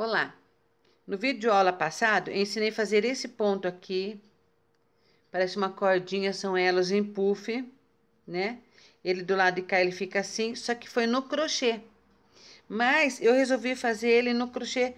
Olá! No vídeo de aula passado, eu ensinei a fazer esse ponto aqui. Parece uma cordinha, são elas em puff, né? Ele do lado de cá, ele fica assim, só que foi no crochê. Mas eu resolvi fazer ele no crochê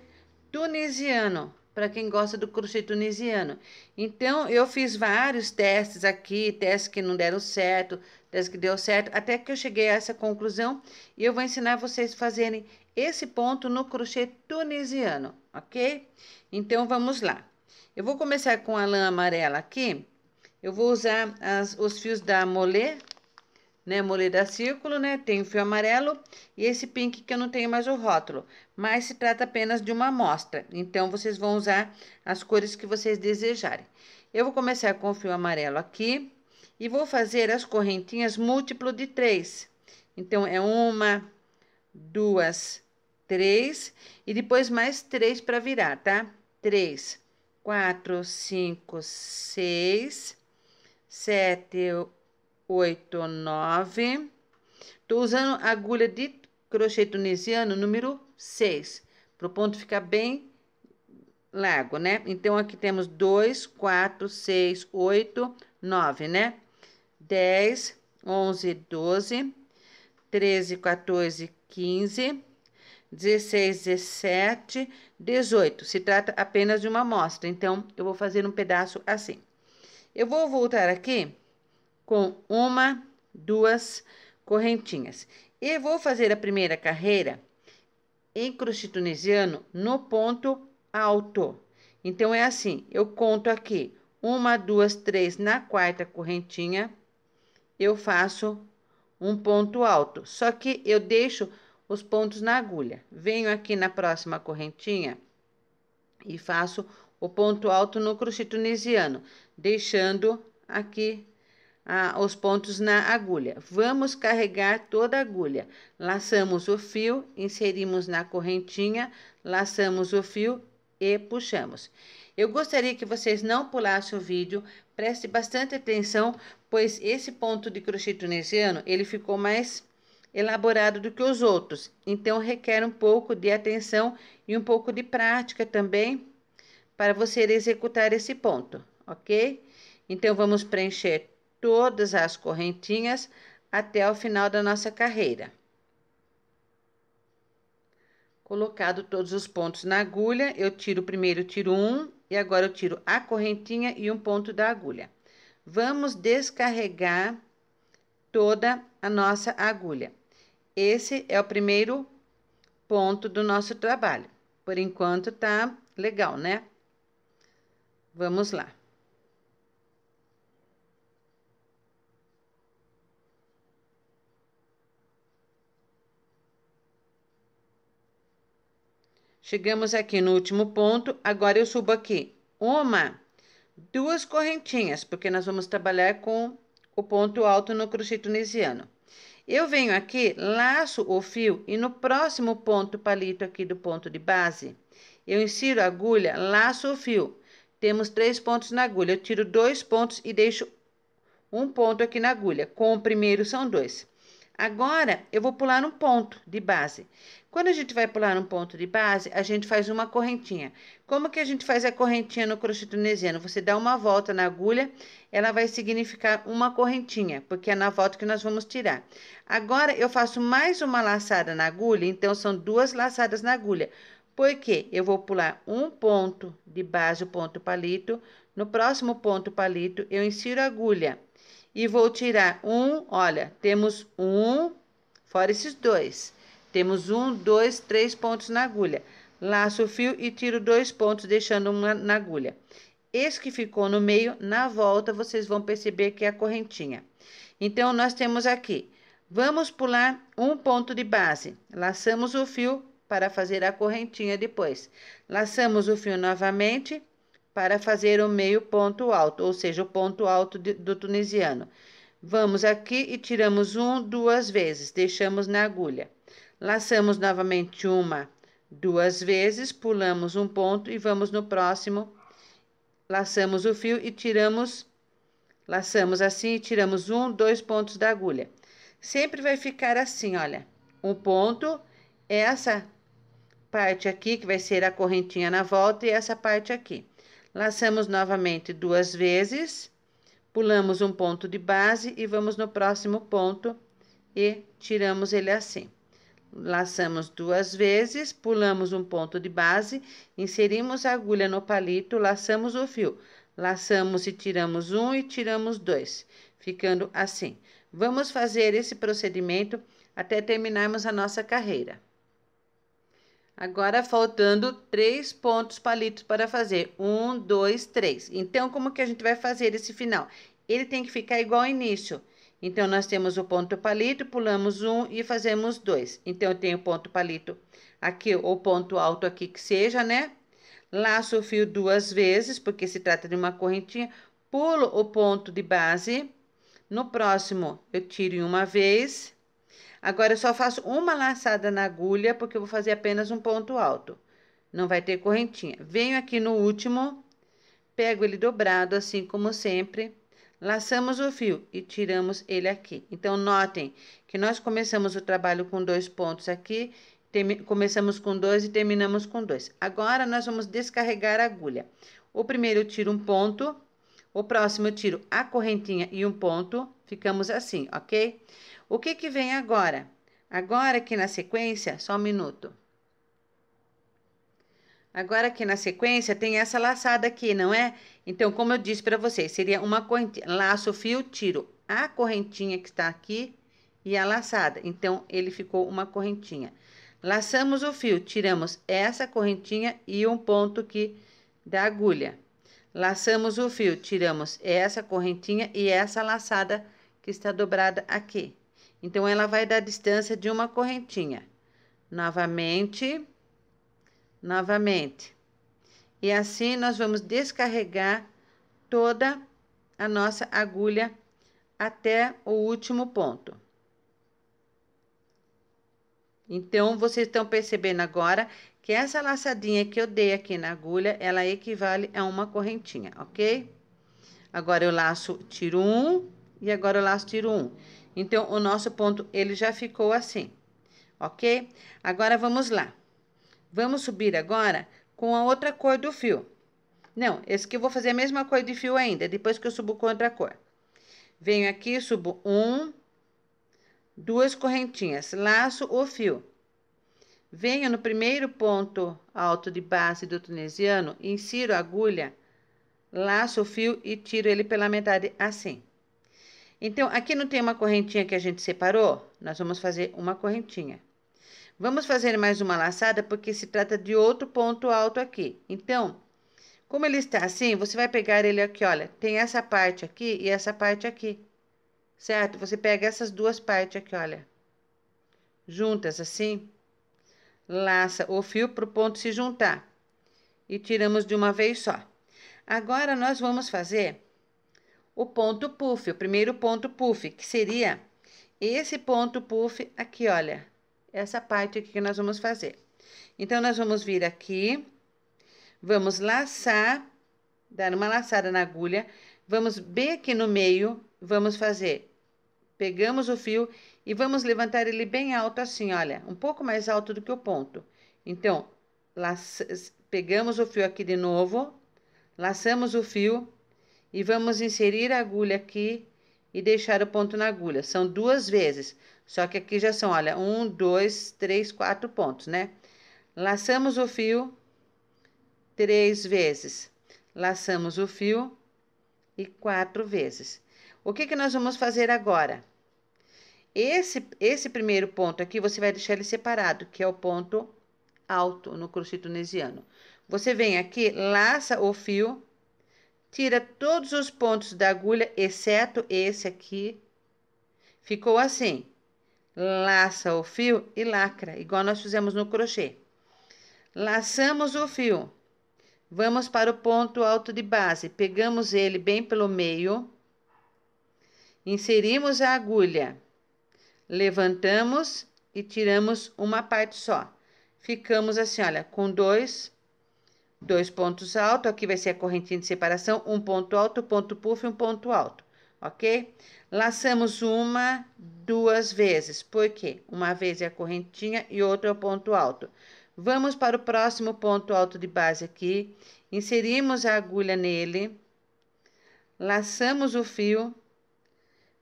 tunisiano, para quem gosta do crochê tunisiano. Então, eu fiz vários testes aqui, testes que não deram certo, testes que deu certo, até que eu cheguei a essa conclusão e eu vou ensinar vocês a fazerem esse ponto no crochê tunisiano, ok? Então, vamos lá. Eu vou começar com a lã amarela aqui. Eu vou usar os fios da Mollet, né, Mollet da Círculo, né, tem o fio amarelo e esse pink que eu não tenho mais o rótulo, mas se trata apenas de uma amostra, então vocês vão usar as cores que vocês desejarem. Eu vou começar com o fio amarelo aqui e vou fazer as correntinhas múltiplo de 3. Então, é 1, 2, 3 e depois mais 3 para virar, tá? 3, 4, 5, 6, 7, 8, 9. Tô usando a agulha de crochê tunisiano número 6, para o ponto ficar bem largo, né? Então, aqui temos 2, 4, 6, 8, 9, né? 10, 11, 12, 13, 14, 15, 16, 17, 18. Se trata apenas de uma amostra, então, eu vou fazer um pedaço assim. Eu vou voltar aqui com 1, 2 correntinhas. E vou fazer a primeira carreira em crochê tunisiano no ponto alto. Então, é assim, eu conto aqui 1, 2, 3 na quarta correntinha, eu faço um ponto alto. Só que eu deixo os pontos na agulha. Venho aqui na próxima correntinha e faço o ponto alto no crochê tunisiano, deixando aqui os pontos na agulha. Vamos carregar toda a agulha. Laçamos o fio, inserimos na correntinha, laçamos o fio e puxamos. Eu gostaria que vocês não pulassem o vídeo, preste bastante atenção, pois esse ponto de crochê tunisiano, ele ficou mais elaborado do que os outros. Então, requer um pouco de atenção e um pouco de prática também para você executar esse ponto, ok? Então, vamos preencher todas as correntinhas até o final da nossa carreira. Colocado todos os pontos na agulha, eu tiro primeiro, tiro um, e agora eu tiro a correntinha e um ponto da agulha. Vamos descarregar toda a nossa agulha. Esse é o primeiro ponto do nosso trabalho. Por enquanto, tá legal, né? Vamos lá. Chegamos aqui no último ponto, agora eu subo aqui 1, 2 correntinhas, porque nós vamos trabalhar com o ponto alto no crochê tunisiano. Eu venho aqui, laço o fio e no próximo ponto palito aqui do ponto de base, eu insiro a agulha, laço o fio. Temos 3 pontos na agulha, eu tiro 2 pontos e deixo um ponto aqui na agulha. Com o primeiro são 2. Agora, eu vou pular um ponto de base. Quando a gente vai pular um ponto de base, a gente faz uma correntinha. Como que a gente faz a correntinha no crochê tunisiano? Você dá uma volta na agulha, ela vai significar uma correntinha, porque é na volta que nós vamos tirar. Agora, eu faço mais uma laçada na agulha, então são 2 laçadas na agulha. Porque eu vou pular um ponto de base, o ponto palito. No próximo ponto palito, eu insiro a agulha. E vou tirar olha, temos fora esses 2. Temos 1, 2, 3 pontos na agulha. Laço o fio e tiro 2 pontos, deixando uma na agulha. Esse que ficou no meio, na volta, vocês vão perceber que é a correntinha. Então, nós temos aqui, vamos pular um ponto de base. Laçamos o fio para fazer a correntinha depois. Laçamos o fio novamente para fazer o meio ponto alto, ou seja, o ponto alto do tunisiano. Vamos aqui e tiramos 2 vezes, deixamos na agulha. Laçamos novamente 2 vezes, pulamos um ponto e vamos no próximo. Laçamos o fio e tiramos, laçamos assim e tiramos 2 pontos da agulha. Sempre vai ficar assim, olha, um ponto, essa parte aqui, que vai ser a correntinha na volta, e essa parte aqui. Laçamos novamente 2 vezes, pulamos um ponto de base e vamos no próximo ponto e tiramos ele assim. Laçamos 2 vezes, pulamos um ponto de base, inserimos a agulha no palito, laçamos o fio. Laçamos e tiramos um e tiramos 2, ficando assim. Vamos fazer esse procedimento até terminarmos a nossa carreira. Agora, faltando 3 pontos palitos para fazer. 1, 2, 3. Então, como que a gente vai fazer esse final? Ele tem que ficar igual ao início. Então, nós temos o ponto palito, pulamos 1 e fazemos 2. Então, eu tenho ponto palito aqui, ou ponto alto aqui que seja, né? Laço o fio 2 vezes, porque se trata de uma correntinha. Pulo o ponto de base. No próximo, eu tiro em uma vez. Agora, eu só faço uma laçada na agulha, porque eu vou fazer apenas um ponto alto. Não vai ter correntinha. Venho aqui no último, pego ele dobrado, assim como sempre. Laçamos o fio e tiramos ele aqui. Então, notem que nós começamos o trabalho com 2 pontos aqui, começamos com 2 e terminamos com 2. Agora, nós vamos descarregar a agulha. O primeiro eu tiro um ponto, o próximo eu tiro a correntinha e um ponto, ficamos assim, ok? O que que vem agora? Agora aqui na sequência, só um minuto. Agora aqui na sequência tem essa laçada aqui, não é? Então, como eu disse para vocês, seria uma correntinha. Laço o fio, tiro a correntinha que está aqui e a laçada. Então, ele ficou uma correntinha. Laçamos o fio, tiramos essa correntinha e um ponto aqui da agulha. Laçamos o fio, tiramos essa correntinha e essa laçada que está dobrada aqui. Então, ela vai dar distância de uma correntinha. Novamente. E assim, nós vamos descarregar toda a nossa agulha até o último ponto. Então, vocês estão percebendo agora que essa laçadinha que eu dei aqui na agulha, ela equivale a uma correntinha, ok? Agora, eu laço, tiro um, e agora eu laço, tiro um. Então, o nosso ponto, ele já ficou assim, ok? Agora, vamos lá. Vamos subir agora com a outra cor do fio. Não, esse aqui eu vou fazer a mesma cor de fio ainda, depois que eu subo com outra cor. Venho aqui, subo 1, 2 correntinhas, laço o fio. Venho no primeiro ponto alto de base do tunisiano, insiro a agulha, laço o fio e tiro ele pela metade assim. Então, aqui não tem uma correntinha que a gente separou? Nós vamos fazer uma correntinha. Vamos fazer mais uma laçada, porque se trata de outro ponto alto aqui. Então, como ele está assim, você vai pegar ele aqui, olha, tem essa parte aqui e essa parte aqui, certo? Você pega essas duas partes aqui, olha, juntas assim, laça o fio para o ponto se juntar e tiramos de uma vez só. Agora, nós vamos fazer o ponto puff, o primeiro ponto puff, que seria esse ponto puff aqui, olha, essa parte aqui que nós vamos fazer. Então, nós vamos vir aqui, vamos laçar, dar uma laçada na agulha, vamos bem aqui no meio, vamos fazer, pegamos o fio e vamos levantar ele bem alto assim, olha, um pouco mais alto do que o ponto. Então, pegamos o fio aqui de novo, laçamos o fio e vamos inserir a agulha aqui e deixar o ponto na agulha. São 2 vezes, só que aqui já são, olha, 1, 2, 3, 4 pontos, né? Laçamos o fio 3 vezes, laçamos o fio e 4 vezes. O que que nós vamos fazer agora? Esse primeiro ponto aqui, você vai deixar ele separado, que é o ponto alto no crochê tunisiano. Você vem aqui, laça o fio, tira todos os pontos da agulha, exceto esse aqui. Ficou assim. Laça o fio e lacra, igual nós fizemos no crochê. Laçamos o fio. Vamos para o ponto alto de base. Pegamos ele bem pelo meio. Inserimos a agulha. Levantamos e tiramos uma parte só. Ficamos assim, olha, com dois pontos altos. Aqui vai ser a correntinha de separação. Um ponto alto, ponto puff e um ponto alto, ok? Laçamos 1, 2 vezes. Por quê? Uma vez é a correntinha e outra é o ponto alto. Vamos para o próximo ponto alto de base aqui. Inserimos a agulha nele. Laçamos o fio.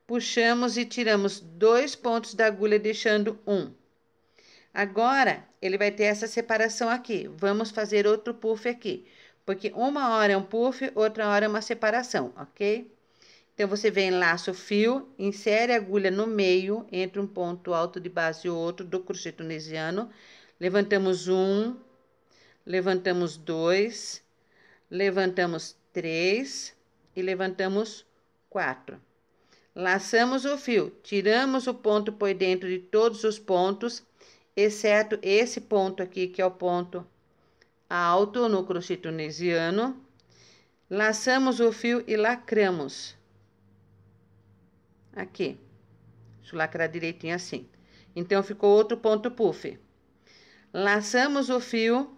Puxamos e tiramos 2 pontos da agulha, deixando um. Agora, ele vai ter essa separação aqui. Vamos fazer outro puff aqui. Porque uma hora é um puff, outra hora é uma separação, ok? Então, você vem, laça o fio, insere a agulha no meio, entre um ponto alto de base e outro do crochê tunisiano. Levantamos um, levantamos dois, levantamos três e levantamos 4. Laçamos o fio, tiramos o ponto por dentro de todos os pontos, exceto esse ponto aqui, que é o ponto alto no crochê tunisiano. Laçamos o fio e lacramos. Aqui. Deixa eu lacrar direitinho assim. Então, ficou outro ponto puff. Laçamos o fio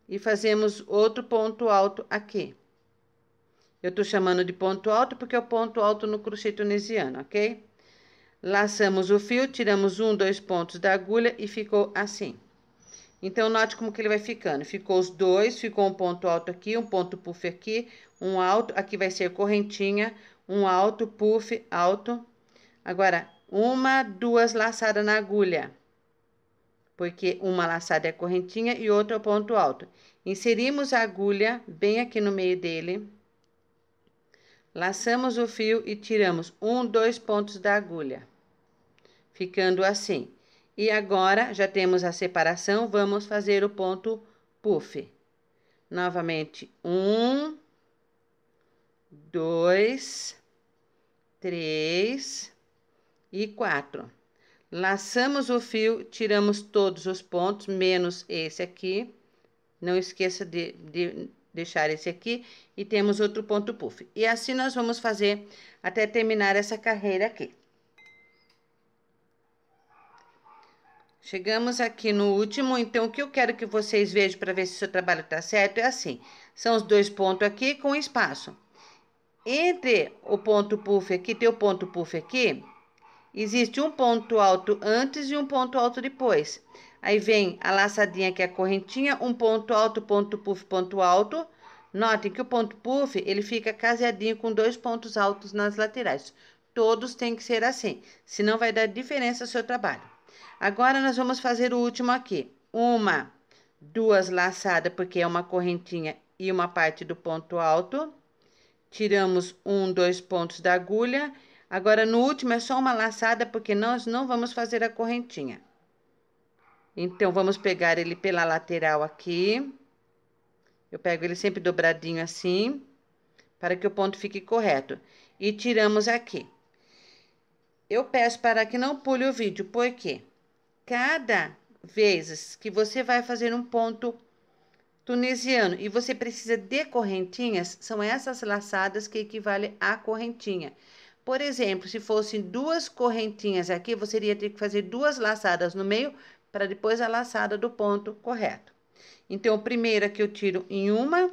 e fazemos outro ponto alto aqui. Eu tô chamando de ponto alto porque é o ponto alto no crochê tunisiano, ok? Laçamos o fio, tiramos 1, 2 pontos da agulha e ficou assim. Então, note como que ele vai ficando. Ficou os dois, ficou um ponto alto aqui, um ponto puff aqui, um alto. Aqui vai ser correntinha, um alto, puff, alto. Agora, 1, 2 laçadas na agulha. Porque uma laçada é correntinha e outra é o ponto alto. Inserimos a agulha bem aqui no meio dele. Laçamos o fio e tiramos 1, 2 pontos da agulha, ficando assim. E agora, já temos a separação, vamos fazer o ponto puff. Novamente, 1, 2, 3 e 4. Laçamos o fio, tiramos todos os pontos, menos esse aqui. Não esqueça de deixar esse aqui e temos outro ponto puff. E assim nós vamos fazer até terminar essa carreira aqui. Chegamos aqui no último, então o que eu quero que vocês vejam para ver se o seu trabalho tá certo é assim. São os 2 pontos aqui com espaço. Entre o ponto puff aqui, tem o ponto puff aqui, existe um ponto alto antes e um ponto alto depois. Aí vem a laçadinha que é a correntinha, um ponto alto, ponto puff, ponto alto. Notem que o ponto puff, ele fica caseadinho com 2 pontos altos nas laterais. Todos têm que ser assim, senão vai dar diferença no seu trabalho. Agora, nós vamos fazer o último aqui. 1, 2 laçadas, porque é uma correntinha e uma parte do ponto alto. Tiramos 1, 2 pontos da agulha. Agora, no último, é só uma laçada, porque nós não vamos fazer a correntinha. Então, vamos pegar ele pela lateral aqui. Eu pego ele sempre dobradinho assim, para que o ponto fique correto. E tiramos aqui. Eu peço para que não pule o vídeo, porque cada vez que você vai fazer um ponto tunisiano e você precisa de correntinhas, são essas laçadas que equivalem à correntinha. Por exemplo, se fossem 2 correntinhas aqui, você iria ter que fazer 2 laçadas no meio, para depois a laçada do ponto correto. Então, o primeiro aqui eu tiro em uma,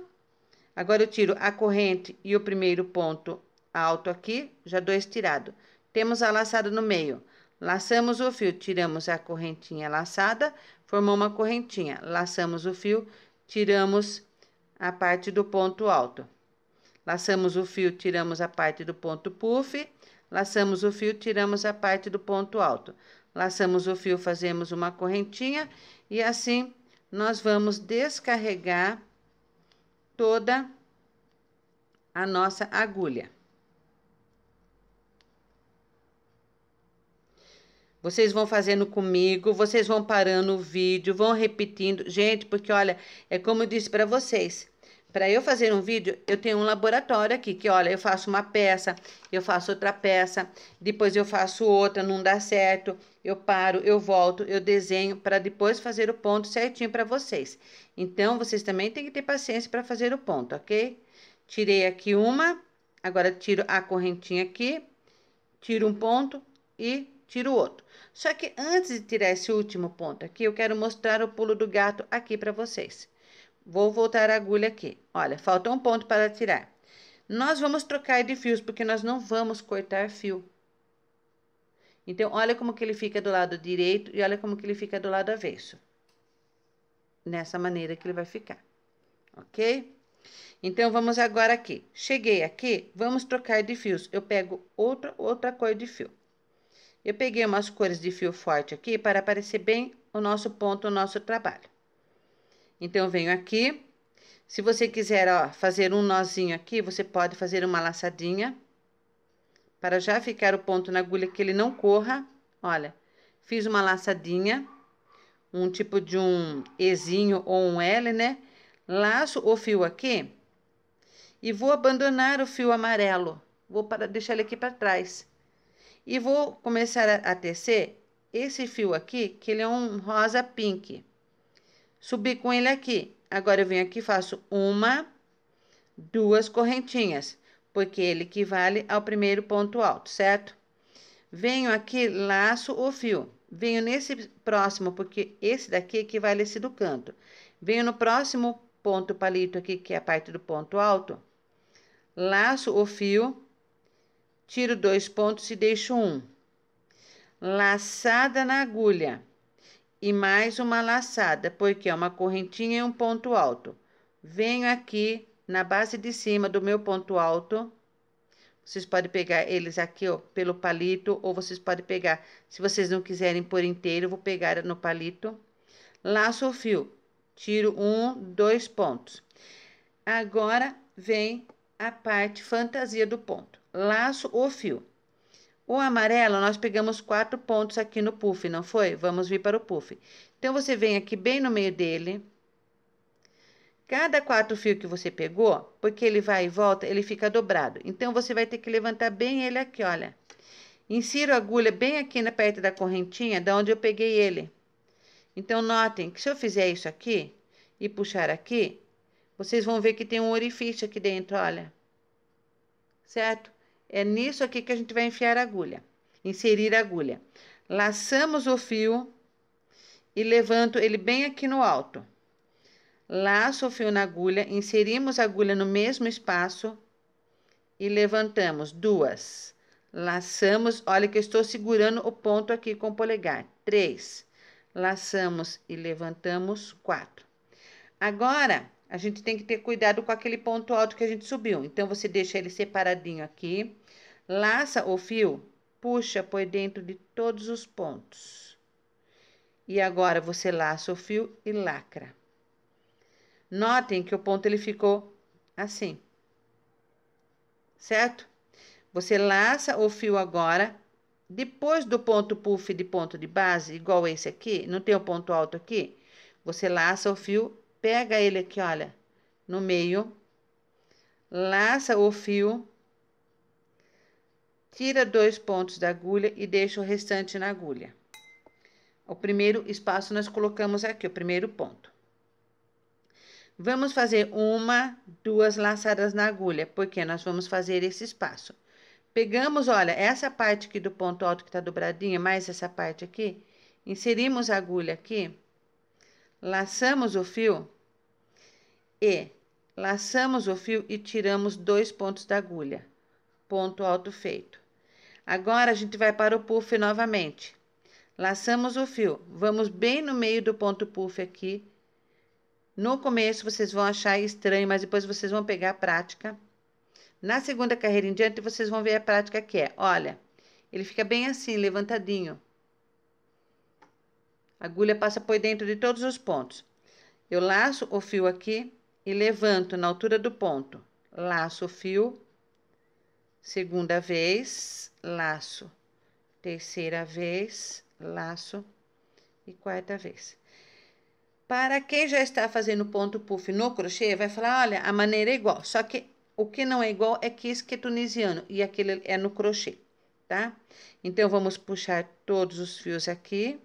agora eu tiro a corrente e o primeiro ponto alto aqui, já 2 tirados. Temos a laçada no meio. Laçamos o fio, tiramos a correntinha laçada, formou uma correntinha. Laçamos o fio, tiramos a parte do ponto alto. Laçamos o fio, tiramos a parte do ponto puff. Laçamos o fio, tiramos a parte do ponto alto. Laçamos o fio, fazemos uma correntinha e assim nós vamos descarregar toda a nossa agulha. Vocês vão fazendo comigo, vocês vão parando o vídeo, vão repetindo. Gente, porque olha, é como eu disse para vocês. Para eu fazer um vídeo, eu tenho um laboratório aqui, que olha, eu faço uma peça, eu faço outra peça, depois eu faço outra, não dá certo, eu paro, eu volto, eu desenho, para depois fazer o ponto certinho para vocês. Então, vocês também têm que ter paciência para fazer o ponto, ok? Tirei aqui uma, agora tiro a correntinha aqui, tiro um ponto e tiro o outro. Só que antes de tirar esse último ponto aqui, eu quero mostrar o pulo do gato aqui para vocês. Vou voltar a agulha aqui. Olha, falta um ponto para tirar. Nós vamos trocar de fios, porque nós não vamos cortar fio. Então, olha como que ele fica do lado direito e olha como que ele fica do lado avesso. nessa maneira que ele vai ficar, ok? Então, vamos agora aqui. Cheguei aqui, vamos trocar de fios. Eu pego outra cor de fio. Eu peguei umas cores de fio forte aqui para aparecer bem o nosso ponto, o nosso trabalho. Então, eu venho aqui. Se você quiser, ó, fazer um nozinho aqui, você pode fazer uma laçadinha para já ficar o ponto na agulha que ele não corra. Olha, fiz uma laçadinha, um tipo de um Ezinho ou um L, né? Laço o fio aqui e vou abandonar o fio amarelo. Vou deixar ele aqui para trás. E vou começar a tecer esse fio aqui, que ele é um rosa pink. Subi com ele aqui. Agora, eu venho aqui e faço uma, duas correntinhas, porque ele equivale ao primeiro ponto alto, certo? Venho aqui, laço o fio. Venho nesse próximo, porque esse daqui equivale a esse do canto. Venho no próximo ponto palito aqui, que é a parte do ponto alto. Laço o fio, tiro 2 pontos e deixo um. Laçada na agulha. E mais uma laçada, porque é uma correntinha e um ponto alto. Venho aqui na base de cima do meu ponto alto. Vocês podem pegar eles aqui, ó, pelo palito, ou vocês podem pegar, se vocês não quiserem por inteiro, eu vou pegar no palito. Laço o fio, tiro 1, 2 pontos. Agora, vem a parte fantasia do ponto. Laço o fio. O amarelo, nós pegamos 4 pontos aqui no puff, não foi? Vamos vir para o puff. Então, você vem aqui bem no meio dele. Cada 4 fios que você pegou, porque ele vai e volta, ele fica dobrado. Então, você vai ter que levantar bem ele aqui, olha. Insiro a agulha bem aqui na perto da correntinha, da onde eu peguei ele. Então, notem que se eu fizer isso aqui e puxar aqui, vocês vão ver que tem um orifício aqui dentro, olha. Certo? É nisso aqui que a gente vai enfiar a agulha. Inserir a agulha. Laçamos o fio e levanto ele bem aqui no alto. Laço o fio na agulha, inserimos a agulha no mesmo espaço e levantamos 2. Laçamos, olha que eu estou segurando o ponto aqui com o polegar. 3. Laçamos e levantamos 4. Agora, a gente tem que ter cuidado com aquele ponto alto que a gente subiu. Então, você deixa ele separadinho aqui, laça o fio, puxa por dentro de todos os pontos. E agora, você laça o fio e lacra. Notem que o ponto ele ficou assim, certo? Você laça o fio agora, depois do ponto puff de ponto de base, igual esse aqui, não tem o ponto alto aqui? Você laça o fio, pega ele aqui, olha, no meio, laça o fio, tira 2 pontos da agulha e deixa o restante na agulha. O primeiro espaço nós colocamos aqui, o primeiro ponto. Vamos fazer 1, 2 laçadas na agulha, porque nós vamos fazer esse espaço. Pegamos, olha, essa parte aqui do ponto alto que tá dobradinha, mais essa parte aqui, inserimos a agulha aqui, laçamos o fio e tiramos 2 pontos da agulha. Ponto alto feito. Agora, a gente vai para o puff novamente. Laçamos o fio, vamos bem no meio do ponto puff aqui. No começo, vocês vão achar estranho, mas depois vocês vão pegar a prática. Na segunda carreira em diante, vocês vão ver a prática que é. Olha, ele fica bem assim, levantadinho. A agulha passa por dentro de todos os pontos. Eu laço o fio aqui e levanto na altura do ponto. Laço o fio. Segunda vez, laço. Terceira vez, laço. E quarta vez. Para quem já está fazendo ponto puff no crochê, vai falar, olha, a maneira é igual. Só que o que não é igual é que esse que é tunisiano e aquele é no crochê, tá? Então, vamos puxar todos os fios aqui,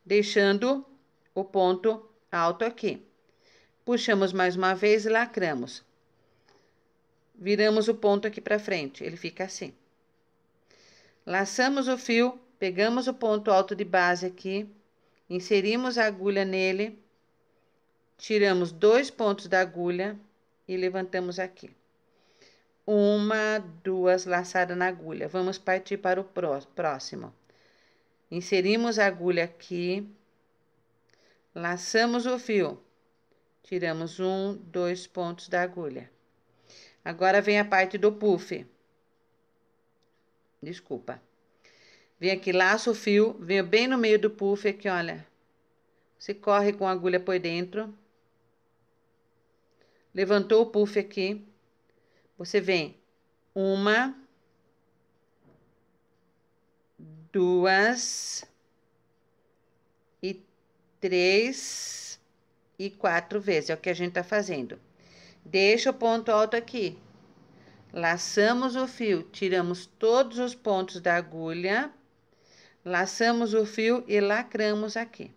deixando o ponto alto aqui. Puxamos mais uma vez e lacramos. Viramos o ponto aqui para frente, ele fica assim. Laçamos o fio, pegamos o ponto alto de base aqui, inserimos a agulha nele, tiramos 2 pontos da agulha e levantamos aqui. 1, 2 laçadas na agulha. Vamos partir para o próximo. Inserimos a agulha aqui, laçamos o fio, tiramos 1, 2 pontos da agulha. Agora vem a parte do puff. Desculpa. Vem aqui, laço o fio, venho bem no meio do puff aqui, olha. Você corre com a agulha por dentro. Levantou o puff aqui. Você vem 1, 2 e 3 e 4 vezes. É o que a gente tá fazendo. Deixa o ponto alto aqui. Laçamos o fio, tiramos todos os pontos da agulha. Laçamos o fio e lacramos aqui.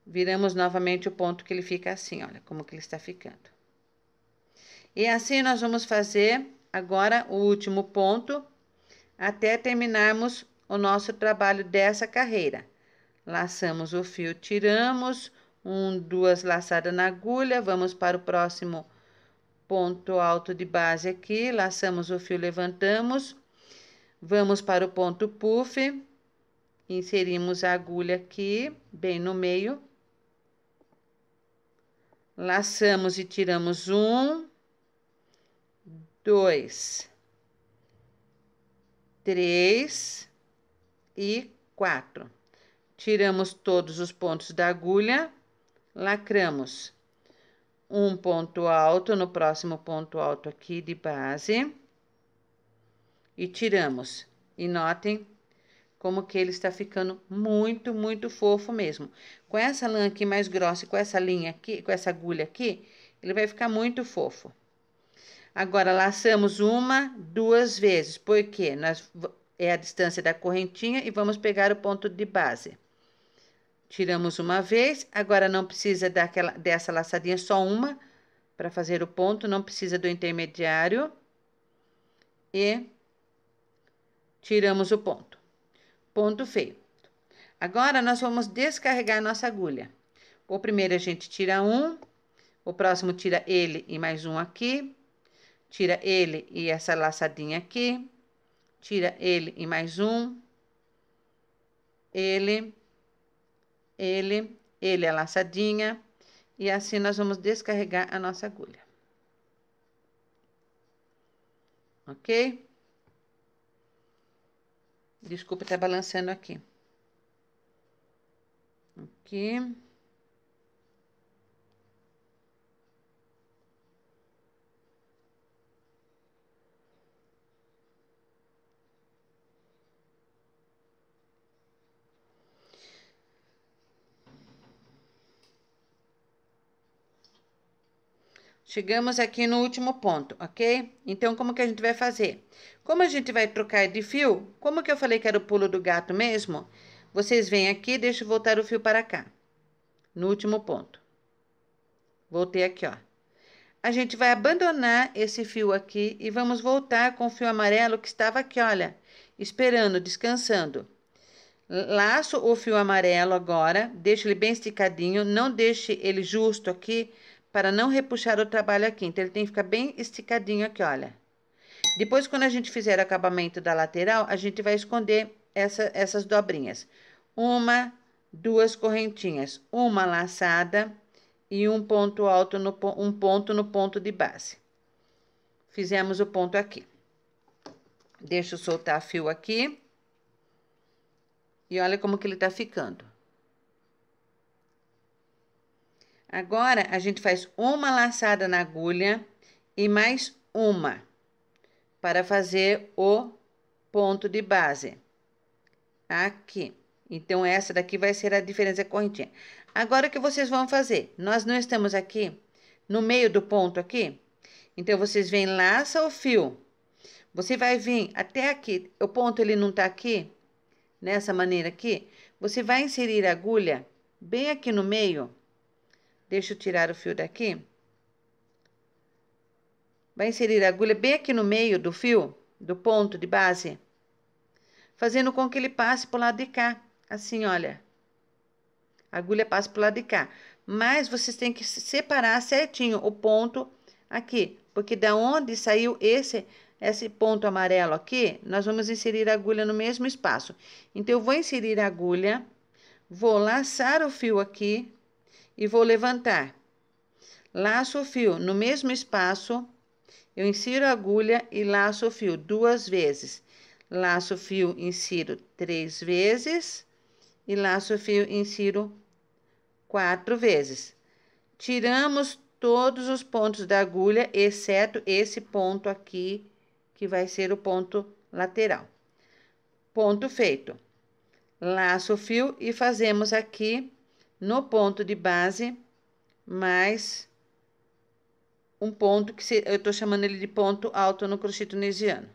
Viramos novamente o ponto que ele fica assim, olha como que ele está ficando. E assim nós vamos fazer agora o último ponto, até terminarmos o nosso trabalho dessa carreira. Laçamos o fio, tiramos, 1, 2 laçadas na agulha, vamos para o próximo ponto alto de base aqui, laçamos o fio, levantamos, vamos para o ponto puff, inserimos a agulha aqui, bem no meio, laçamos e tiramos 1, 2, 3 e 4. Tiramos todos os pontos da agulha, lacramos um ponto alto no próximo ponto alto aqui de base e tiramos. E notem como que ele está ficando muito, muito fofo mesmo. Com essa lã aqui mais grossa e com essa linha aqui, com essa agulha aqui, ele vai ficar muito fofo. Agora, laçamos 1, 2 vezes, porque é a distância da correntinha e vamos pegar o ponto de base. Tiramos uma vez, agora não precisa dessa laçadinha, só uma, para fazer o ponto, não precisa do intermediário. E tiramos o ponto. Ponto feito. Agora, nós vamos descarregar a nossa agulha. O primeiro a gente tira 1, o próximo tira ele e mais um aqui. Tira ele e essa laçadinha aqui. Tira ele e mais um. Ele a laçadinha. E assim nós vamos descarregar a nossa agulha. Ok? Desculpa estar balançando aqui. Aqui. Chegamos aqui no último ponto, ok? Então, como que a gente vai fazer? Como a gente vai trocar de fio, como que eu falei que era o pulo do gato mesmo? Vocês vêm aqui, deixa eu voltar o fio para cá. No último ponto. Voltei aqui, ó. A gente vai abandonar esse fio aqui e vamos voltar com o fio amarelo que estava aqui, olha, esperando, descansando. Laço o fio amarelo agora, deixo ele bem esticadinho, não deixe ele justo aqui, para não repuxar o trabalho aqui. Então, ele tem que ficar bem esticadinho aqui, olha. Depois, quando a gente fizer o acabamento da lateral, a gente vai esconder essas dobrinhas. 1, 2 correntinhas, uma laçada e um ponto alto, um ponto no ponto de base. Fizemos o ponto aqui. Deixa eu soltar fio aqui. E olha como que ele tá ficando. Agora, a gente faz uma laçada na agulha e mais uma para fazer o ponto de base. Aqui. Então, essa daqui vai ser a diferença da correntinha. Agora, o que vocês vão fazer? Nós não estamos aqui no meio do ponto aqui. Então, vocês vêm, laça o fio. Você vai vir até aqui. O ponto, ele não tá aqui, nessa maneira aqui. Você vai inserir a agulha bem aqui no meio. Deixa eu tirar o fio daqui. Vai inserir a agulha bem aqui no meio do fio, do ponto de base, fazendo com que ele passe pro lado de cá. Assim, olha. A agulha passa pro lado de cá. Mas vocês têm que separar certinho o ponto aqui, porque da onde saiu esse ponto amarelo aqui, nós vamos inserir a agulha no mesmo espaço. Então, eu vou inserir a agulha, Vou laçar o fio aqui e vou levantar. Laço o fio no mesmo espaço, eu insiro a agulha e laço o fio 2 vezes. Laço o fio, insiro 3 vezes e laço o fio, insiro 4 vezes. Tiramos todos os pontos da agulha, exceto esse ponto aqui, que vai ser o ponto lateral. Ponto feito. Laço o fio e fazemos aqui no ponto de base mais um ponto que eu tô chamando ele de ponto alto no crochê tunisiano.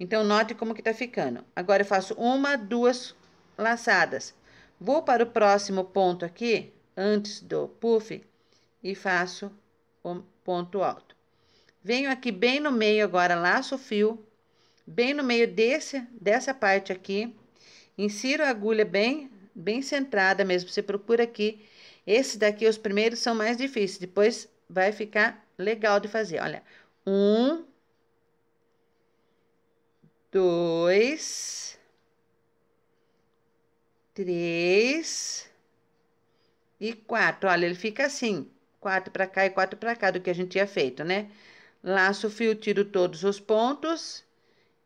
Então, note como que tá ficando. Agora, eu faço 1, 2 laçadas. Vou para o próximo ponto aqui, antes do puff, e faço o ponto alto. Venho aqui bem no meio agora, laço o fio, bem no meio dessa parte aqui, insiro a agulha bem centrada mesmo, você procura aqui. Esses daqui, os primeiros, são mais difíceis, depois vai ficar legal de fazer, olha. 1, 2, 3 e 4. Olha, ele fica assim, 4 para cá e 4 para cá do que a gente tinha feito, né? Laço o fio, tiro todos os pontos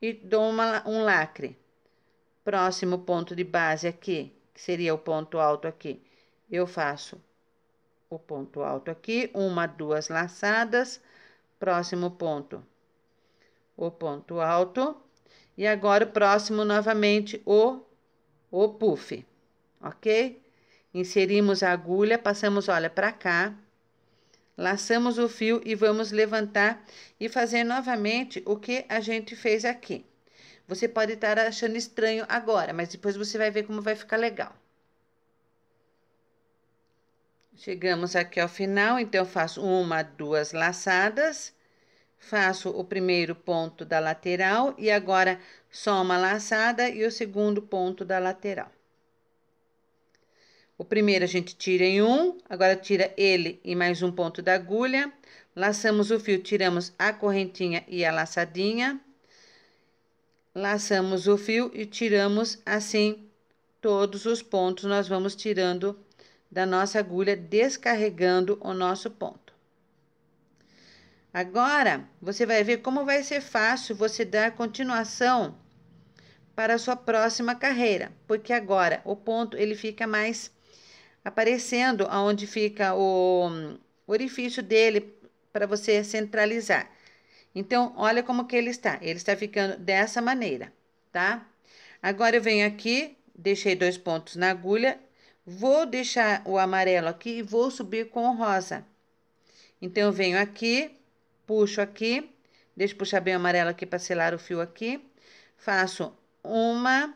e dou um lacre. Próximo ponto de base aqui, que seria o ponto alto aqui, eu faço o ponto alto aqui, 1, 2 laçadas. Próximo ponto, o ponto alto. E agora, o próximo, novamente, o puff, ok? Inserimos a agulha, passamos, olha, para cá. Laçamos o fio e vamos levantar e fazer novamente o que a gente fez aqui. Você pode estar achando estranho agora, mas depois você vai ver como vai ficar legal. Chegamos aqui ao final, então eu faço 1, 2 laçadas, faço o primeiro ponto da lateral e agora só uma laçada e o segundo ponto da lateral. O primeiro a gente tira em um, agora tira ele e mais um ponto da agulha, laçamos o fio, tiramos a correntinha e a laçadinha, laçamos o fio e tiramos assim todos os pontos, nós vamos tirando da nossa agulha, descarregando o nosso ponto. Agora, você vai ver como vai ser fácil você dar continuação para a sua próxima carreira, porque agora o ponto ele fica mais aparecendo aonde fica o orifício dele para você centralizar. Então, olha como que ele está ficando dessa maneira, tá? Agora eu venho aqui, deixei 2 pontos na agulha, vou deixar o amarelo aqui e vou subir com o rosa. Então, eu venho aqui, puxo aqui, deixa eu puxar bem o amarelo aqui para selar o fio aqui, faço 1,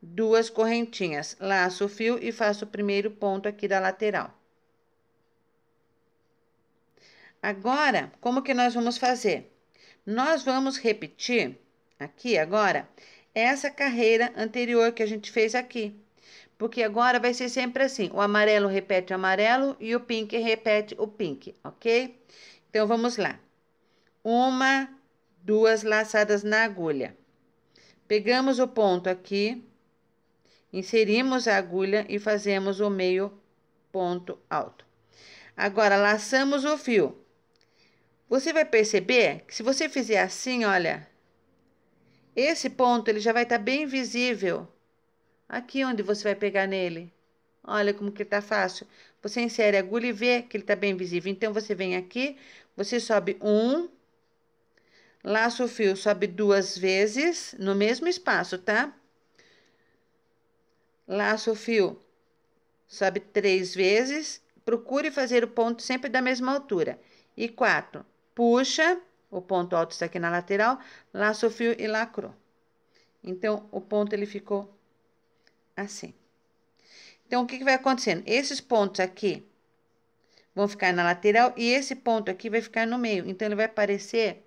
2 correntinhas, laço o fio e faço o primeiro ponto aqui da lateral. Agora, como que nós vamos fazer? Nós vamos repetir aqui agora essa carreira anterior que a gente fez aqui. Porque agora vai ser sempre assim, o amarelo repete o amarelo e o pink repete o pink, ok? Então, vamos lá. 1, 2 laçadas na agulha. Pegamos o ponto aqui, inserimos a agulha e fazemos o meio ponto alto. Agora, laçamos o fio. Você vai perceber que se você fizer assim, olha, esse ponto ele já vai estar bem visível. Aqui onde você vai pegar nele. Olha como que tá fácil. Você insere a agulha e vê que ele tá bem visível. Então, você vem aqui, você sobe 1, laça o fio, sobe 2 vezes no mesmo espaço, tá? Laça o fio, sobe 3 vezes. Procure fazer o ponto sempre da mesma altura. E 4, puxa, o ponto alto está aqui na lateral, laça o fio e lacrou. Então, o ponto ele ficou assim. Então, o que vai acontecendo? Esses pontos aqui vão ficar na lateral e esse ponto aqui vai ficar no meio. Então, ele vai parecer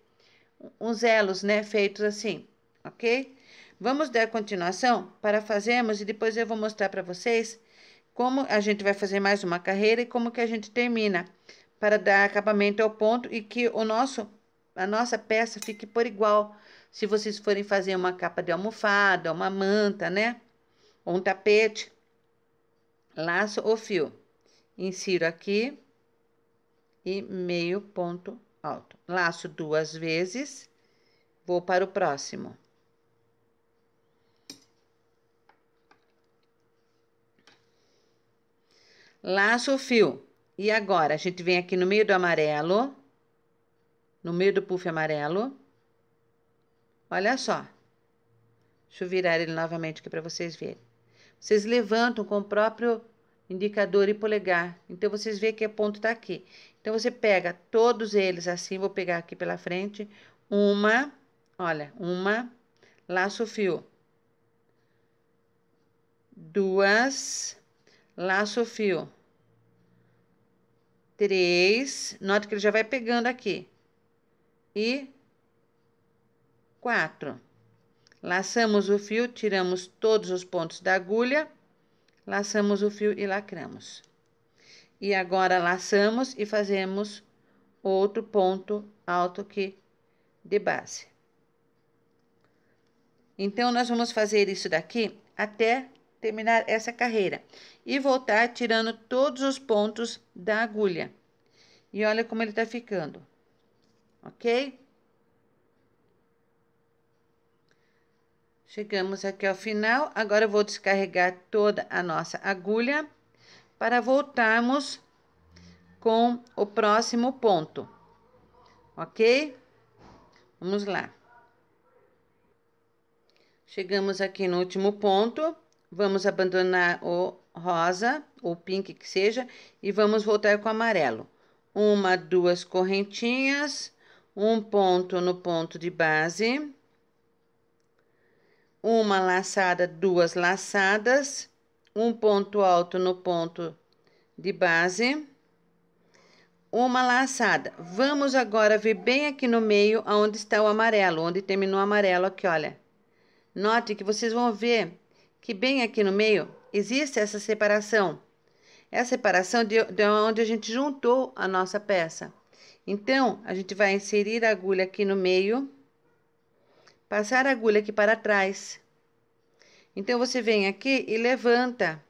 uns elos, né? Feitos assim, ok? Vamos dar continuação para fazermos e depois eu vou mostrar para vocês como a gente vai fazer mais uma carreira e como que a gente termina para dar acabamento ao ponto e que a nossa peça fique por igual. Se vocês forem fazer uma capa de almofada, uma manta, né? Ou um tapete. laço o fio, insiro aqui e meio ponto alto. Laço 2 vezes, vou para o próximo. Laço o fio. E agora, a gente vem aqui no meio do amarelo, no meio do puff amarelo. Olha só. Deixa eu virar ele novamente aqui para vocês verem. Vocês levantam com o próprio indicador e polegar. Então, vocês veem que o ponto tá aqui. Então, você pega todos eles assim, vou pegar aqui pela frente. Olha, laço o fio. 2, laço o fio. 3, nota que ele já vai pegando aqui. E 4. Laçamos o fio, tiramos todos os pontos da agulha, laçamos o fio e lacramos. E agora laçamos e fazemos outro ponto alto aqui de base. Então, nós vamos fazer isso daqui até terminar essa carreira. E voltar tirando todos os pontos da agulha. E olha como ele tá ficando. Ok? Chegamos aqui ao final. Agora, eu vou descarregar toda a nossa agulha para voltarmos com o próximo ponto. Ok? Vamos lá. Chegamos aqui no último ponto. Vamos abandonar o rosa, ou pink que seja, e vamos voltar com o amarelo. 1, 2 correntinhas, um ponto no ponto de base, uma laçada, 2 laçadas, um ponto alto no ponto de base, uma laçada. Vamos agora ver bem aqui no meio, onde está o amarelo, onde terminou o amarelo aqui, olha. Note que vocês vão ver que bem aqui no meio existe essa separação. É a separação de onde a gente juntou a nossa peça. Então, a gente vai inserir a agulha aqui no meio, passar a agulha aqui para trás. Então, você vem aqui e levanta.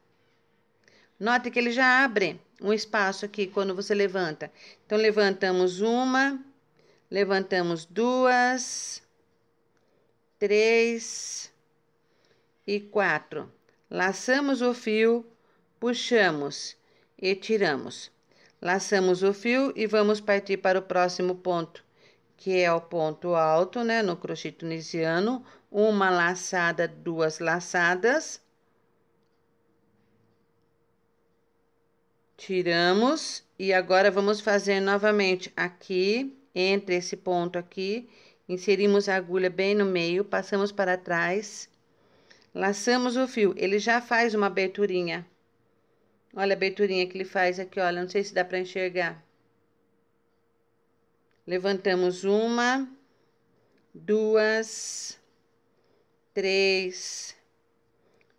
Note que ele já abre um espaço aqui quando você levanta. Então, levantamos 1, levantamos 2, 3 e 4. Laçamos o fio, puxamos e tiramos. Laçamos o fio e vamos partir para o próximo ponto, que é o ponto alto, né? No crochê tunisiano, uma laçada, 2 laçadas. Tiramos e agora vamos fazer novamente aqui, entre esse ponto aqui, inserimos a agulha bem no meio, passamos para trás, laçamos o fio, ele já faz uma aberturinha. Olha a aberturinha que ele faz aqui, olha, não sei se dá para enxergar. Levantamos 1, 2, 3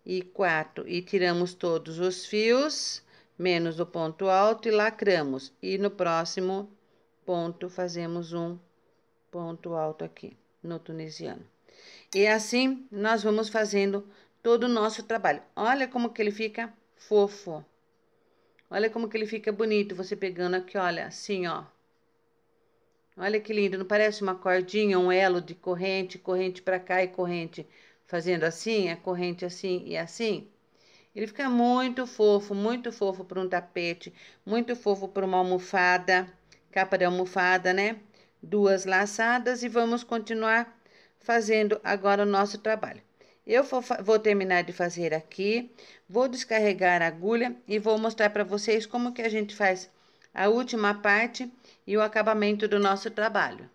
e 4 e tiramos todos os fios, menos o ponto alto, e lacramos. E no próximo ponto fazemos um ponto alto aqui no tunisiano. E assim nós vamos fazendo todo o nosso trabalho. Olha como que ele fica fofo. Olha como que ele fica bonito, você pegando aqui, olha, assim, ó. Olha que lindo, não parece uma cordinha, um elo de corrente, corrente para cá e corrente fazendo assim, a corrente assim e assim? Ele fica muito fofo para um tapete, muito fofo para uma almofada, capa de almofada, né? 2 laçadas e vamos continuar fazendo agora o nosso trabalho. Eu vou terminar de fazer aqui, vou descarregar a agulha e vou mostrar para vocês como que a gente faz a última parte e o acabamento do nosso trabalho.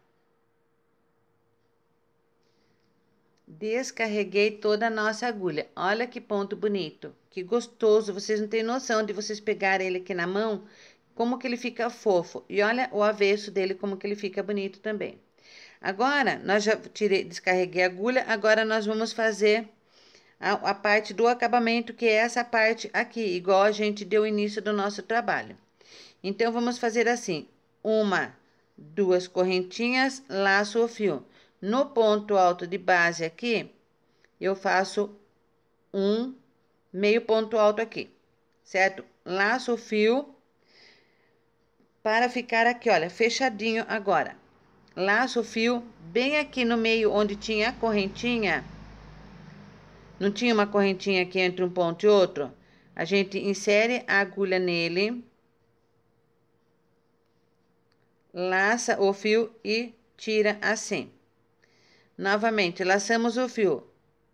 Descarreguei toda a nossa agulha. Olha que ponto bonito, que gostoso. Vocês não têm noção de vocês pegarem ele aqui na mão, como que ele fica fofo. E olha o avesso dele, como que ele fica bonito também. Agora, nós já descarreguei a agulha, agora nós vamos fazer a parte do acabamento, que é essa parte aqui, igual a gente deu o início do nosso trabalho. Então, vamos fazer assim, 1, 2 correntinhas, laço o fio. No ponto alto de base aqui, eu faço um meio ponto alto aqui, certo? Laço o fio para ficar aqui, olha, fechadinho agora. Laço o fio bem aqui no meio onde tinha a correntinha. Não tinha uma correntinha aqui entre um ponto e outro? A gente insere a agulha nele, laça o fio e tira assim. Novamente, laçamos o fio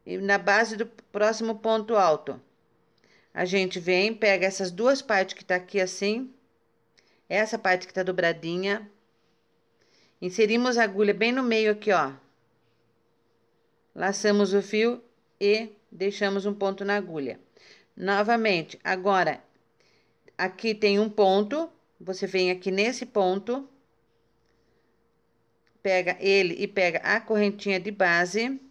e na base do próximo ponto alto. A gente vem, pega essas duas partes que tá aqui assim, essa parte que tá dobradinha, inserimos a agulha bem no meio aqui, ó. Laçamos o fio e deixamos um ponto na agulha. Novamente, agora, aqui tem um ponto, você vem aqui nesse ponto, pega ele e pega a correntinha de base.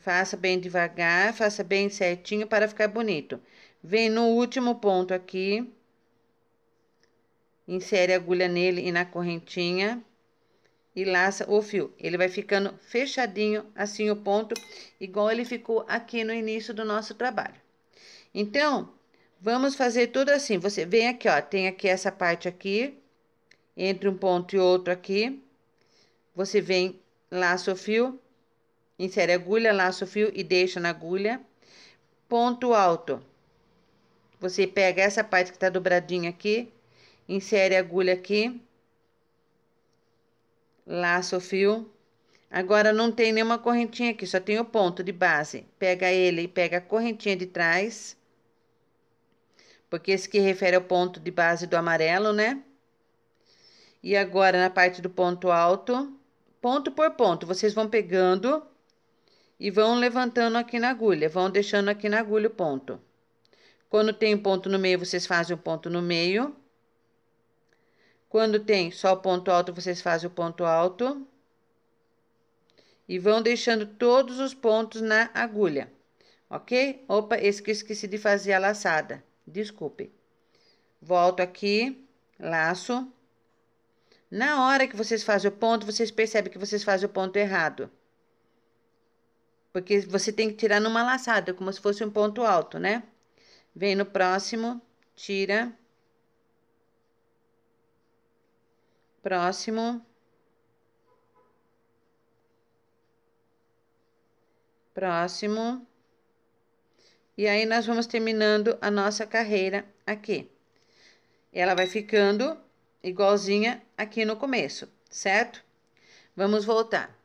Faça bem devagar, faça bem certinho para ficar bonito. Vem no último ponto aqui, insere a agulha nele e na correntinha e laça o fio. Ele vai ficando fechadinho, assim o ponto, igual ele ficou aqui no início do nosso trabalho. Então, vamos fazer tudo assim. Você vem aqui, ó, tem aqui essa parte aqui, entre um ponto e outro aqui. Você vem, laça o fio, insere a agulha, laça o fio e deixa na agulha. Ponto alto. Você pega essa parte que tá dobradinha aqui, insere a agulha aqui, laça o fio. Agora, não tem nenhuma correntinha aqui, só tem o ponto de base. Pega ele e pega a correntinha de trás, porque esse que refere ao ponto de base do amarelo, né? E agora, na parte do ponto alto, ponto por ponto, vocês vão pegando e vão levantando aqui na agulha, vão deixando aqui na agulha o ponto. Quando tem um ponto no meio, vocês fazem o ponto no meio. Quando tem só o ponto alto, vocês fazem o ponto alto. E vão deixando todos os pontos na agulha, ok? Opa, esqueci de fazer a laçada, desculpe. Volto aqui, laço. Na hora que vocês fazem o ponto, vocês percebem que vocês fazem o ponto errado. Porque você tem que tirar numa laçada, como se fosse um ponto alto, né? Vem no próximo, tira. Próximo. Próximo. E aí, nós vamos terminando a nossa carreira aqui. Ela vai ficando igualzinha aqui no começo, certo? Vamos voltar.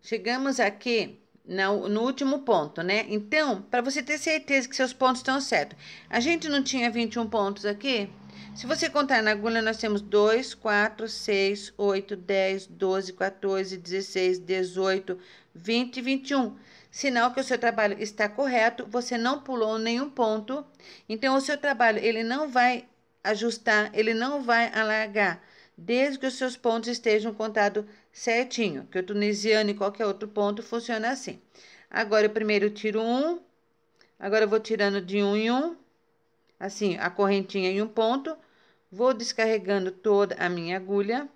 Chegamos aqui no último ponto, né? Então, para você ter certeza que seus pontos estão certos. A gente não tinha 21 pontos aqui? Se você contar na agulha, nós temos 2, 4, 6, 8, 10, 12, 14, 16, 18, 20 e 21. Sinal que o seu trabalho está correto, você não pulou nenhum ponto. Então, o seu trabalho, ele não vai ajustar, ele não vai alargar, desde que os seus pontos estejam contados certinho, que o tunisiano e qualquer outro ponto funciona assim. Agora, eu primeiro tiro um, agora eu vou tirando de um em um, assim, a correntinha em um ponto, vou descarregando toda a minha agulha.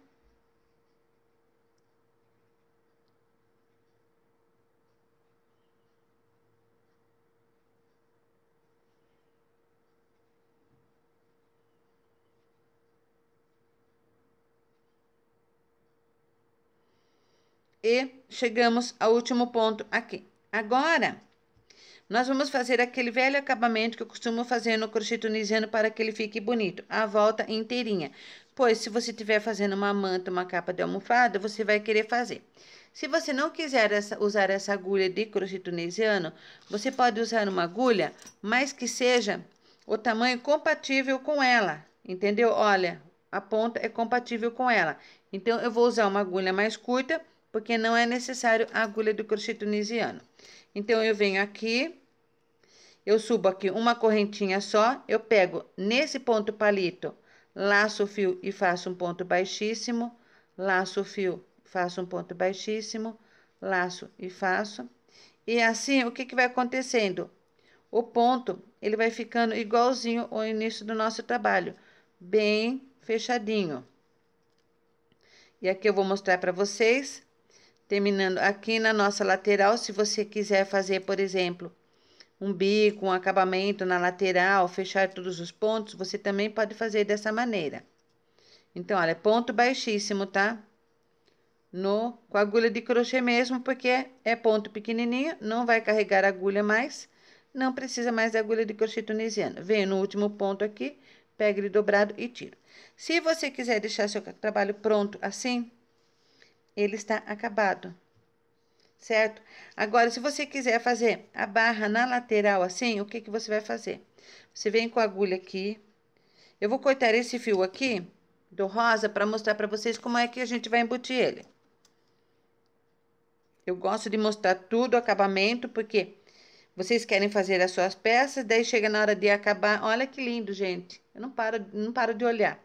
E chegamos ao último ponto aqui. Agora, nós vamos fazer aquele velho acabamento que eu costumo fazer no crochê tunisiano para que ele fique bonito, a volta inteirinha. Pois, se você estiver fazendo uma manta, uma capa de almofada, você vai querer fazer. Se você não quiser usar essa agulha de crochê tunisiano, você pode usar uma agulha, mas que seja o tamanho compatível com ela, entendeu? Olha, a ponta é compatível com ela. Então, eu vou usar uma agulha mais curta, porque não é necessário a agulha do crochê tunisiano. Então, eu venho aqui, eu subo aqui uma correntinha só, eu pego nesse ponto palito, laço o fio e faço um ponto baixíssimo, laço o fio, faço um ponto baixíssimo, laço e faço. E assim, o que que vai acontecendo? O ponto, ele vai ficando igualzinho ao início do nosso trabalho, bem fechadinho. E aqui eu vou mostrar para vocês. Terminando aqui na nossa lateral, se você quiser fazer, por exemplo, um bico, um acabamento na lateral, fechar todos os pontos, você também pode fazer dessa maneira. Então, olha, ponto baixíssimo, tá? Com a agulha de crochê mesmo, porque é ponto pequenininho, não vai carregar a agulha mais, não precisa mais da agulha de crochê tunisiano. Venho no último ponto aqui, pego ele dobrado e tiro. Se você quiser deixar seu trabalho pronto assim, ele está acabado, certo? Agora, se você quiser fazer a barra na lateral assim, o que que você vai fazer? Você vem com a agulha aqui. Eu vou cortar esse fio aqui do rosa para mostrar para vocês como é que a gente vai embutir ele. Eu gosto de mostrar tudo o acabamento, porque vocês querem fazer as suas peças, daí chega na hora de acabar. Olha que lindo, gente. Eu não paro de olhar.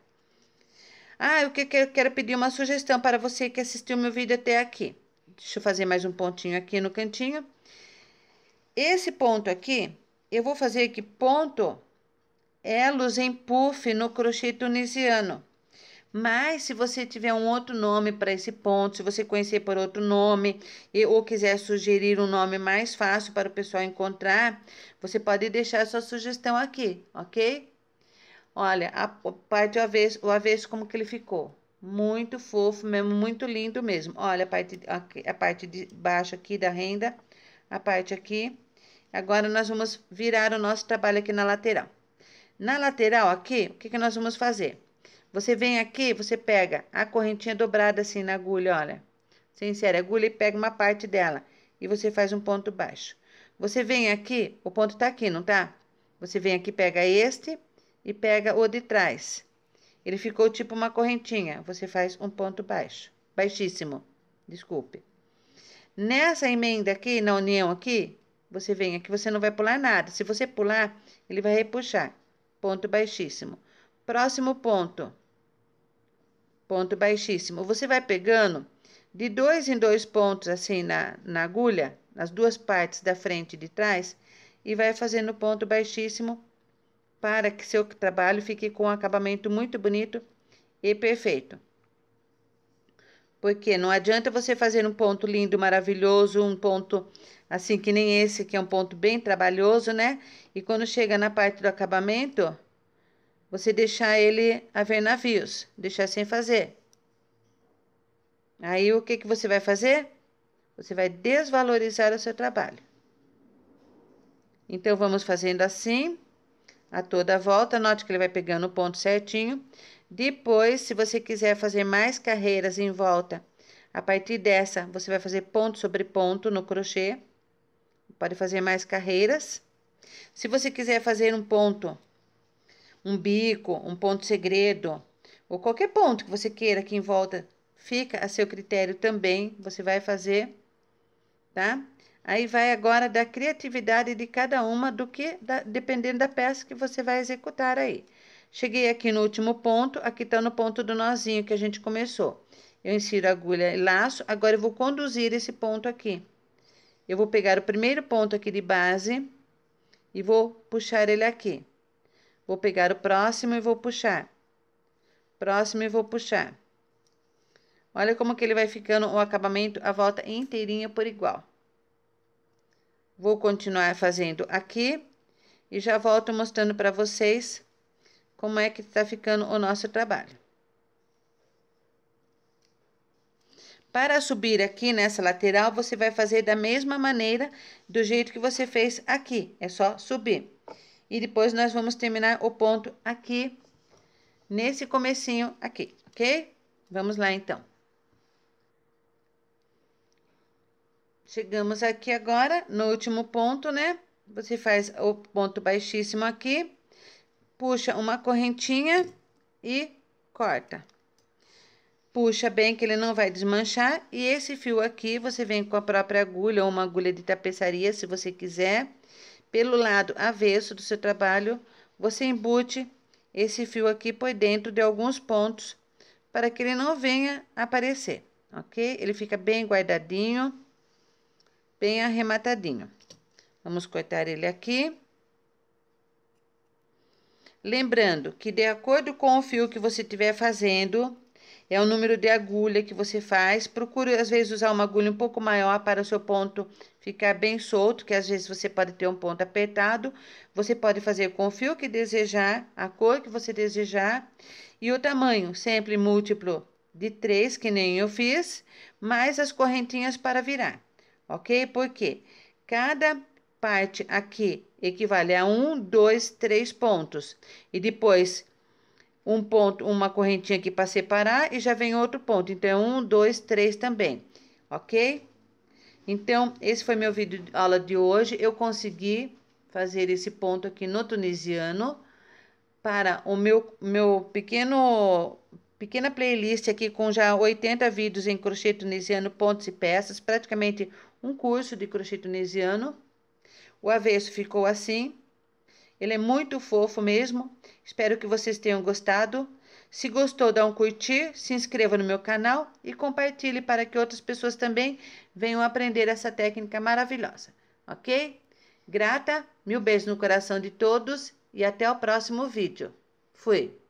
Ah, eu quero pedir uma sugestão para você que assistiu meu vídeo até aqui. Deixa eu fazer mais um pontinho aqui no cantinho. Esse ponto aqui, eu vou fazer aqui ponto elos em puff no crochê tunisiano. Mas se você tiver um outro nome para esse ponto, se você conhecer por outro nome, ou quiser sugerir um nome mais fácil para o pessoal encontrar, você pode deixar a sua sugestão aqui, ok? Olha, a parte o avesso como que ele ficou. Muito fofo mesmo, muito lindo mesmo. Olha a parte de baixo aqui da renda, a parte aqui. Agora, nós vamos virar o nosso trabalho aqui na lateral. Na lateral aqui, o que que nós vamos fazer? Você vem aqui, você pega a correntinha dobrada assim na agulha, olha. Você insere a agulha e pega uma parte dela. E você faz um ponto baixo. Você vem aqui, o ponto tá aqui, não tá? Você vem aqui, pega este e pega o de trás. Ele ficou tipo uma correntinha. Você faz um ponto baixo. Baixíssimo. Desculpe. Nessa emenda aqui, na união aqui, você vem aqui, você não vai pular nada. Se você pular, ele vai repuxar. Ponto baixíssimo. Próximo ponto. Ponto baixíssimo. Você vai pegando de 2 em 2 pontos assim na agulha, nas duas partes da frente e de trás, e vai fazendo ponto baixíssimo para que seu trabalho fique com um acabamento muito bonito e perfeito. Porque não adianta você fazer um ponto lindo, maravilhoso, um ponto assim que nem esse, que é um ponto bem trabalhoso, né? E quando chega na parte do acabamento, você deixar ele a ver navios, deixar sem fazer. Aí o que que você vai fazer? Você vai desvalorizar o seu trabalho. Então, vamos fazendo assim, a toda a volta. Note que ele vai pegando o ponto certinho. Depois, se você quiser fazer mais carreiras em volta, a partir dessa, você vai fazer ponto sobre ponto no crochê. Pode fazer mais carreiras. Se você quiser fazer um ponto, um bico, um ponto segredo, ou qualquer ponto que você queira aqui em volta, fica a seu critério também. Você vai fazer, tá? Aí vai agora da criatividade de cada uma, dependendo da peça que você vai executar aí. Cheguei aqui no último ponto, aqui tá no ponto do nozinho que a gente começou. Eu insiro a agulha e laço, agora eu vou conduzir esse ponto aqui. Eu vou pegar o primeiro ponto aqui de base e vou puxar ele aqui. Vou pegar o próximo e vou puxar. Próximo e vou puxar. Olha como que ele vai ficando o acabamento, a volta inteirinha por igual. Vou continuar fazendo aqui e já volto mostrando para vocês como é que tá ficando o nosso trabalho. Para subir aqui nessa lateral, você vai fazer da mesma maneira, do jeito que você fez aqui. É só subir. E depois nós vamos terminar o ponto aqui, nesse comecinho aqui, ok? Vamos lá, então. Chegamos aqui agora no último ponto, né? Você faz o ponto baixíssimo aqui, puxa uma correntinha e corta. Puxa bem que ele não vai desmanchar. E esse fio aqui, você vem com a própria agulha ou uma agulha de tapeçaria, se você quiser. Pelo lado avesso do seu trabalho, você embute esse fio aqui por dentro de alguns pontos, para que ele não venha aparecer, ok? Ele fica bem guardadinho, bem arrematadinho. Vamos cortar ele aqui. Lembrando que de acordo com o fio que você estiver fazendo, é o número de agulha que você faz. Procure, às vezes, usar uma agulha um pouco maior para o seu ponto ficar bem solto, que às vezes você pode ter um ponto apertado. Você pode fazer com o fio que desejar, a cor que você desejar, e o tamanho, sempre múltiplo de 3, que nem eu fiz, mais as correntinhas para virar, ok? Porque cada parte aqui equivale a 1, 2, 3 pontos. E depois um ponto, uma correntinha aqui para separar e já vem outro ponto. Então, é 1, 2, 3 também, ok? Então, esse foi meu vídeo aula de hoje. Eu consegui fazer esse ponto aqui no tunisiano para o meu pequena playlist aqui com já 80 vídeos em crochê tunisiano, pontos e peças, praticamente um curso de crochê tunisiano. O avesso ficou assim. Ele é muito fofo mesmo. Espero que vocês tenham gostado. Se gostou, dá um curtir, se inscreva no meu canal e compartilhe para que outras pessoas também venham aprender essa técnica maravilhosa, ok? Grata, mil beijos no coração de todos e até o próximo vídeo. Fui!